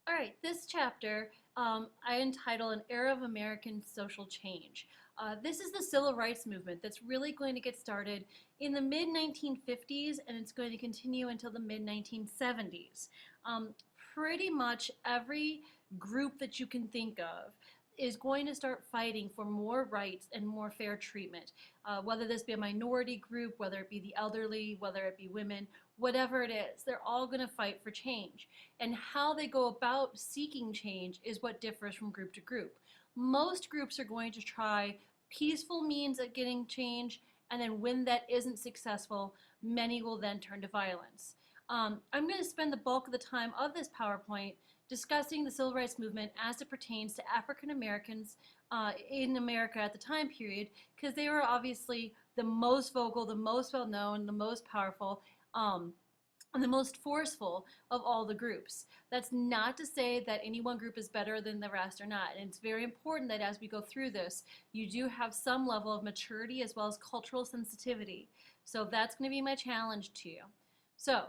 All right, this chapter I entitle An Era of American Social Change. This is the civil rights movement that's really going to get started in the mid 1950s and it's going to continue until the mid 1970s. Um, Pretty much every group that you can think of is going to start fighting for more rights and more fair treatment. Whether this be a minority group, whether it be the elderly, whether it be women, whatever it is, they're all going to fight for change. And how they go about seeking change is what differs from group to group. Most groups are going to try peaceful means at getting change, and then when that isn't successful, many will then turn to violence. I'm going to spend the bulk of the time of this PowerPoint discussing the civil rights movement as it pertains to African Americans in America at the time period, because they were obviously the most vocal, the most well known, the most powerful, um, and the most forceful of all the groups. That's not to say that any one group is better than the rest or not. And it's very important that as we go through this, you do have some level of maturity as well as cultural sensitivity. So that's going to be my challenge to you. So,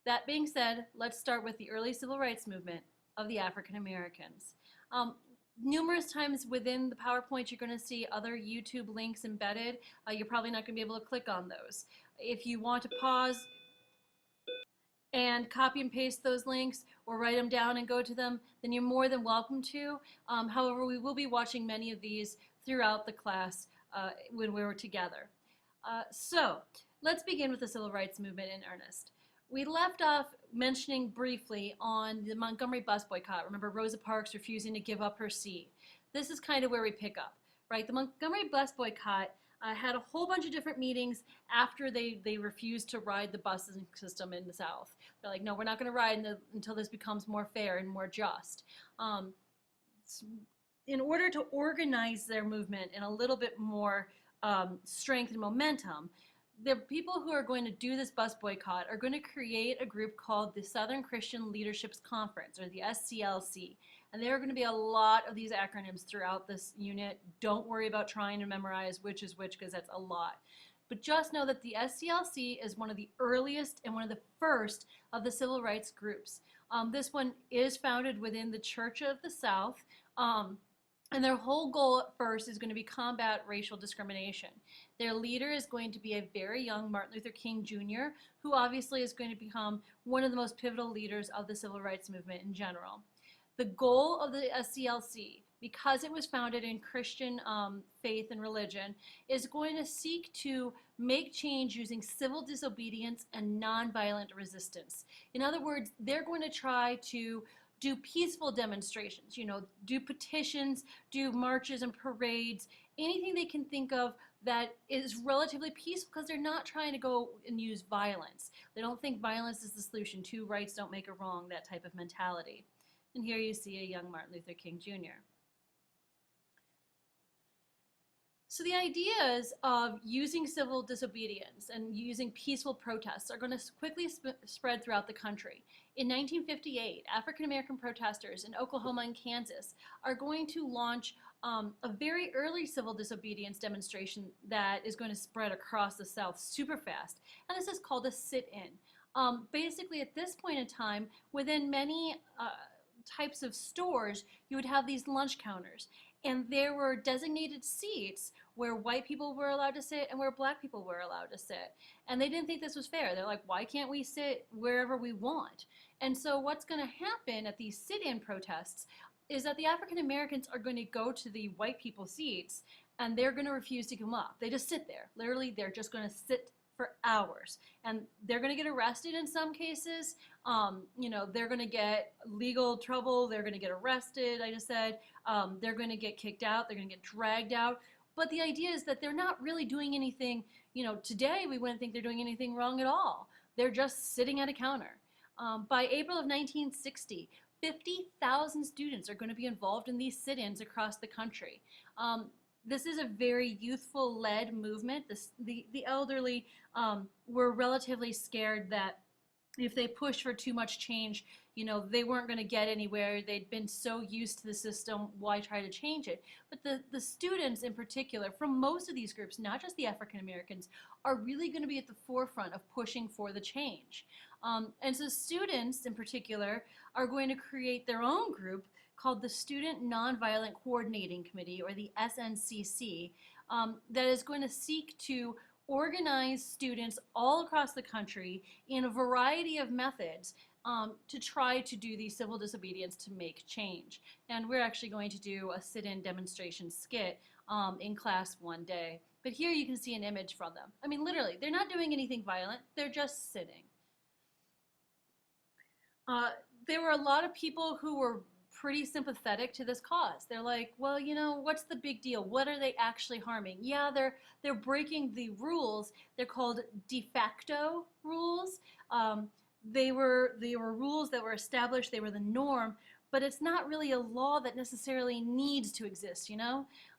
that being said, let's start with the early civil rights movement of the African Americans. Um, Numerous times within the PowerPoint, you're going to see other YouTube links embedded. You're probably not going to be able to click on those. If you want to pause and copy and paste those links or write them down and go to them, then you're more than welcome to. However, we will be watching many of these throughout the class when we were together. So let's begin with the civil rights movement in earnest. We left off mentioning briefly on the Montgomery bus boycott. Remember Rosa Parks refusing to give up her seat. This is kind of where we pick up, right? The Montgomery bus boycott had a whole bunch of different meetings after they refused to ride the busing system in the South. They're like, no, we're not going to ride until this becomes more fair and more just. Um, in order to organize their movement in a little bit more strength and momentum, the people who are going to do this bus boycott are going to create a group called the Southern Christian Leaderships Conference, or the SCLC. And there are going to be a lot of these acronyms throughout this unit. Don't worry about trying to memorize which is which, because that's a lot. But just know that the SCLC is one of the earliest and one of the first of the civil rights groups. This one is founded within the Church of the South. And their whole goal at first is going to be combat racial discrimination. Their leader is going to be a very young Martin Luther King Jr., who obviously is going to become one of the most pivotal leaders of the civil rights movement in general. The goal of the SCLC, because it was founded in Christian faith and religion, is going to seek to make change using civil disobedience and nonviolent resistance. In other words, they're going to try to do peaceful demonstrations, do petitions, do marches and parades, anything they can think of that is relatively peaceful, because they're not trying to go and use violence. They don't think violence is the solution. Two rights don't make a wrong, that type of mentality. And here you see a young Martin Luther King Jr. So the ideas of using civil disobedience and using peaceful protests are going to quickly spread throughout the country. In 1958, African American protesters in Oklahoma and Kansas are going to launch a very early civil disobedience demonstration that is going to spread across the South super fast. And this is called a sit-in. Basically, at this point in time, within many types of stores, you would have these lunch counters. And there were designated seats where white people were allowed to sit and where black people were allowed to sit. And they didn't think this was fair. They're like, why can't we sit wherever we want? And so what's going to happen at these sit-in protests is that the African Americans are going to go to the white people seats and they're going to refuse to come up. They just sit there. Literally, they're just going to sit for hours. And they're going to get arrested in some cases. They're going to get legal trouble. They're going to get arrested, I just said. They're going to get kicked out. They're going to get dragged out. But the idea is that they're not really doing anything, today we wouldn't think they're doing anything wrong at all. They're just sitting at a counter. By April of 1960, 50,000 students are going to be involved in these sit-ins across the country. This is a very youthful-led movement. The elderly were relatively scared that if they pushed for too much change, they weren't going to get anywhere. They'd been so used to the system, why try to change it? But the students in particular, from most of these groups, not just the African Americans, are really going to be at the forefront of pushing for the change. And so students in particular are going to create their own group called the Student Nonviolent Coordinating Committee, or the SNCC, that is going to seek to organize students all across the country in a variety of methods to try to do the civil disobedience to make change. And we're actually going to do a sit-in demonstration skit in class one day. But here you can see an image from them. I mean, literally, they're not doing anything violent. They're just sitting. There were a lot of people who were pretty sympathetic to this cause. They're like, well, what's the big deal? What are they actually harming? Yeah, they're breaking the rules. They're called de facto rules. They were rules that were established. They were the norm, but it's not really a law that necessarily needs to exist,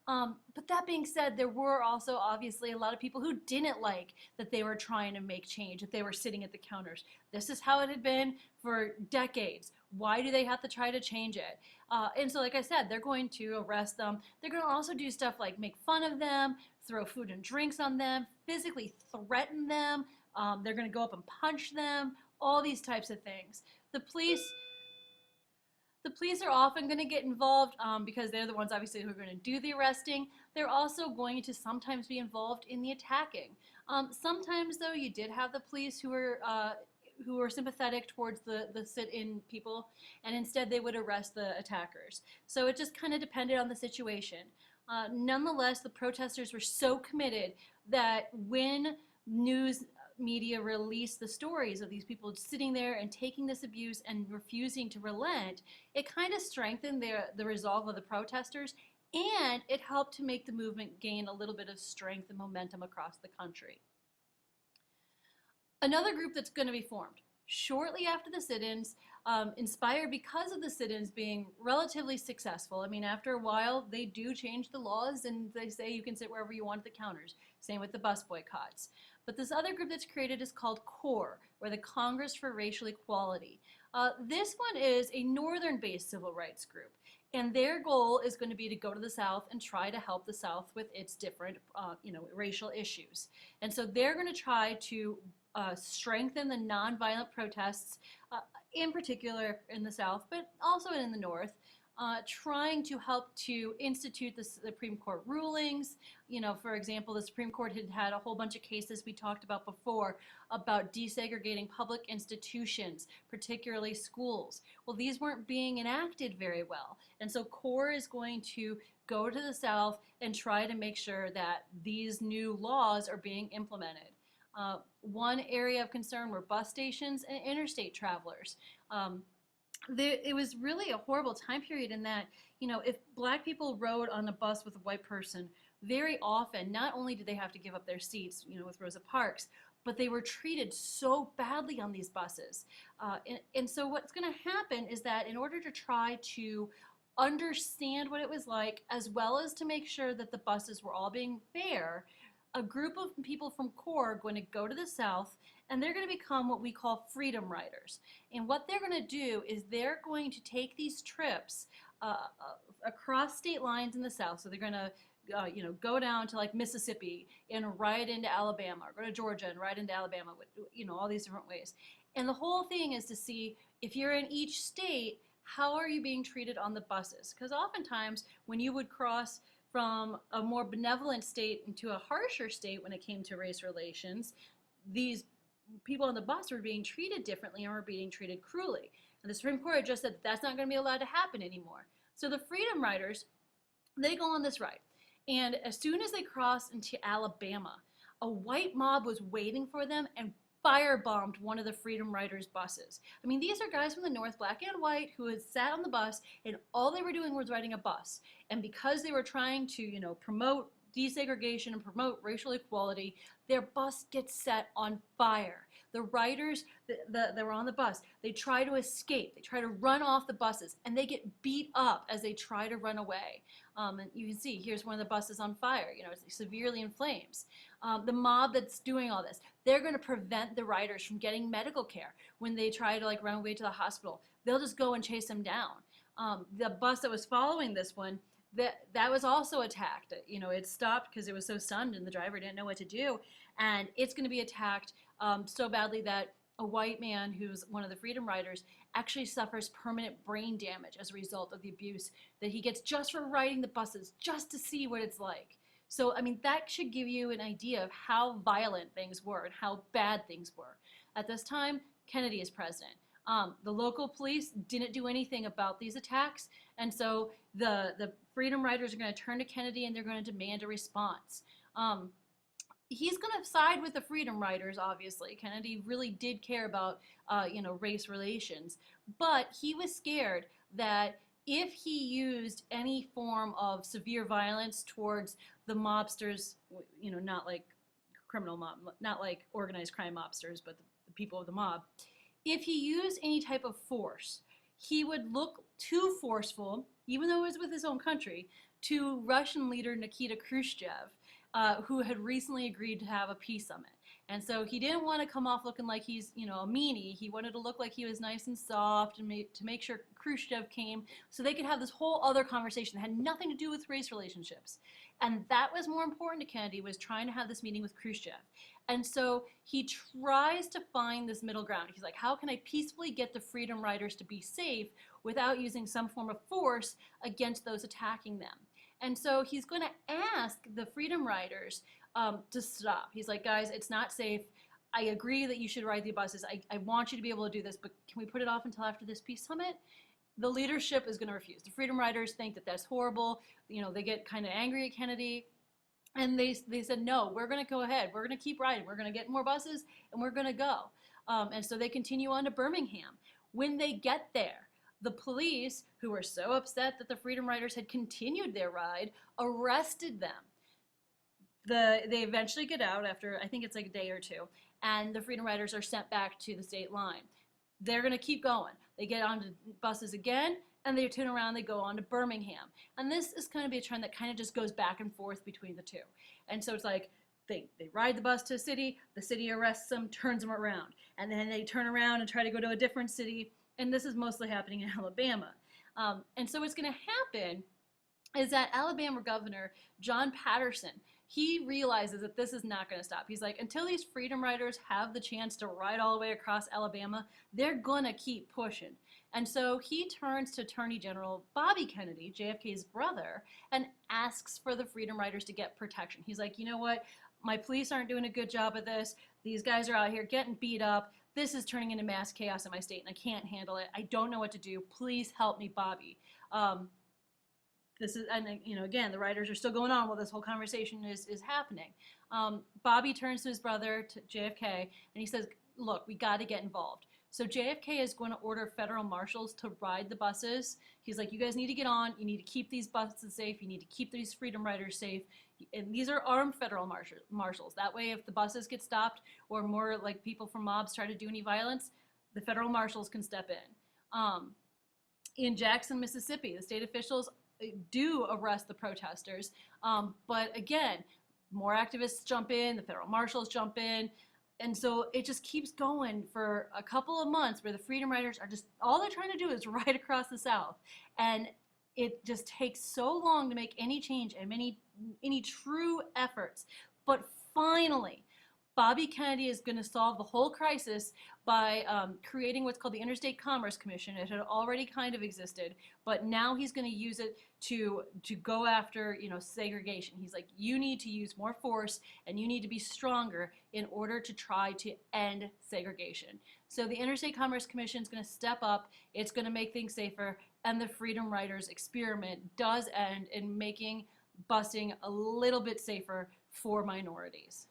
But that being said, there were also obviously a lot of people who didn't like that they were trying to make change, that they were sitting at the counters. This is how it had been for decades. Why do they have to try to change it? And so, like I said, they're going to arrest them. They're going to also do stuff like make fun of them, throw food and drinks on them, physically threaten them. They're going to go up and punch them, all these types of things. The police are often going to get involved because they're the ones obviously who are going to do the arresting. They're also going to sometimes be involved in the attacking. Sometimes though, you did have the police who were sympathetic towards the sit-in people, and instead they would arrest the attackers. So it just kind of depended on the situation. Nonetheless, the protesters were so committed that when news media released the stories of these people sitting there and taking this abuse and refusing to relent, it kind of strengthened the resolve of the protesters, and it helped to make the movement gain a little bit of strength and momentum across the country. Another group that's going to be formed shortly after the sit-ins, inspired because of the sit-ins being relatively successful. I mean, after a while, they do change the laws and they say you can sit wherever you want at the counters. Same with the bus boycotts. But this other group that's created is called CORE, or the Congress for Racial Equality. This one is a northern-based civil rights group, and their goal is going to be to go to the South and try to help the South with its different, racial issues. And so they're going to try to strengthen the nonviolent protests, in particular in the South, but also in the North, trying to help to institute the Supreme Court rulings. For example, the Supreme Court had had a whole bunch of cases we talked about before about desegregating public institutions, particularly schools. Well, these weren't being enacted very well. And so CORE is going to go to the South and try to make sure that these new laws are being implemented. One area of concern were bus stations and interstate travelers. It was really a horrible time period in that, if Black people rode on a bus with a white person, very often, not only did they have to give up their seats, with Rosa Parks, but they were treated so badly on these buses. And so what's going to happen is that in order to try to understand what it was like, as well as to make sure that the buses were all being fair, a group of people from CORE are going to go to the South, and they're going to become what we call freedom riders. And what they're going to do is they're going to take these trips across state lines in the South. So they're going to go down to like Mississippi and ride into Alabama, or go to Georgia and ride into Alabama, all these different ways. And the whole thing is to see, if you're in each state, how are you being treated on the buses? Because oftentimes when you would cross from a more benevolent state into a harsher state when it came to race relations, these people on the bus were being treated differently and were being treated cruelly. And the Supreme Court just said that that's not going to be allowed to happen anymore. So the Freedom Riders, they go on this ride. And as soon as they cross into Alabama, a white mob was waiting for them and firebombed one of the Freedom Riders buses. I mean, these are guys from the North, black and white, who had sat on the bus, and all they were doing was riding a bus. And because they were trying to, promote desegregation and promote racial equality, their bus gets set on fire. The riders that were on the bus, they try to escape. They try to run off the buses, and they get beat up as they try to run away. And you can see, here's one of the buses on fire, it's severely in flames. The mob that's doing all this, they're going to prevent the riders from getting medical care. When they try to run away to the hospital, they'll just go and chase him down. The bus that was following this one, that was also attacked. You know, it stopped because it was so stunned and the driver didn't know what to do, and it's going to be attacked so badly that a white man who's one of the Freedom Riders actually suffers permanent brain damage as a result of the abuse that he gets just for riding the buses, just to see what it's like. So, I mean, that should give you an idea of how violent things were and how bad things were. At this time, Kennedy is president. The local police didn't do anything about these attacks, and so the Freedom Riders are going to turn to Kennedy and they're going to demand a response. He's going to side with the Freedom Riders, obviously. Kennedy really did care about, race relations, but he was scared that if he used any form of severe violence towards the mobsters, not like criminal mob, not like organized crime mobsters, but the people of the mob, if he used any type of force, he would look too forceful, even though it was with his own country, to Russian leader Nikita Khrushchev, who had recently agreed to have a peace summit. And so he didn't want to come off looking like he's, a meanie. He wanted to look like he was nice and soft and to make sure Khrushchev came so they could have this whole other conversation that had nothing to do with race relationships. And that was more important to Kennedy, was trying to have this meeting with Khrushchev. And so he tries to find this middle ground. He's like, how can I peacefully get the Freedom Riders to be safe without using some form of force against those attacking them? And so he's going to ask the Freedom Riders to stop. He's like, guys, it's not safe. I agree that you should ride the buses. I want you to be able to do this, but can we put it off until after this peace summit? The leadership is going to refuse. The Freedom Riders think that that's horrible. They get kind of angry at Kennedy. And they said, no, we're going to go ahead. We're going to keep riding. We're going to get more buses, and we're going to go. And so they continue on to Birmingham. When they get there, the police, who were so upset that the Freedom Riders had continued their ride, arrested them. They eventually get out after, I think it's like a day or two, and the Freedom Riders are sent back to the state line. They're going to keep going. They get onto buses again, and they turn around, they go on to Birmingham. And this is going to be a trend that kind of just goes back and forth between the two. And so it's like, they ride the bus to a city, the city arrests them, turns them around. And then they turn around and try to go to a different city, and this is mostly happening in Alabama. And so what's going to happen is that Alabama Governor John Patterson, he realizes that this is not going to stop. He's like, until these Freedom Riders have the chance to ride all the way across Alabama, they're going to keep pushing. And so he turns to Attorney General Bobby Kennedy, JFK's brother, and asks for the Freedom Riders to get protection. He's like, you know what? My police aren't doing a good job of this. These guys are out here getting beat up. This is turning into mass chaos in my state, and I can't handle it. I don't know what to do. Please help me, Bobby. This is, and again, the riders are still going on while this whole conversation is happening. Bobby turns to his brother, to JFK, and he says, look, we got to get involved. So JFK is going to order federal marshals to ride the buses. He's like, you guys need to get on. You need to keep these buses safe. You need to keep these Freedom Riders safe. And these are armed federal marshals. That way, if the buses get stopped or more like people from mobs try to do any violence, the federal marshals can step in. In Jackson, Mississippi, the state officials do arrest the protesters. But again, more activists jump in, the federal marshals jump in. And so it just keeps going for a couple of months where the Freedom Riders are just, all they're trying to do is ride across the South. And it just takes so long to make any change and any true efforts. But finally, Bobby Kennedy is going to solve the whole crisis by creating what's called the Interstate Commerce Commission. It had already kind of existed, but now he's going to use it to go after, segregation. He's like, you need to use more force and you need to be stronger in order to try to end segregation. So the Interstate Commerce Commission is going to step up. It's going to make things safer, and the Freedom Riders experiment does end in making busing a little bit safer for minorities.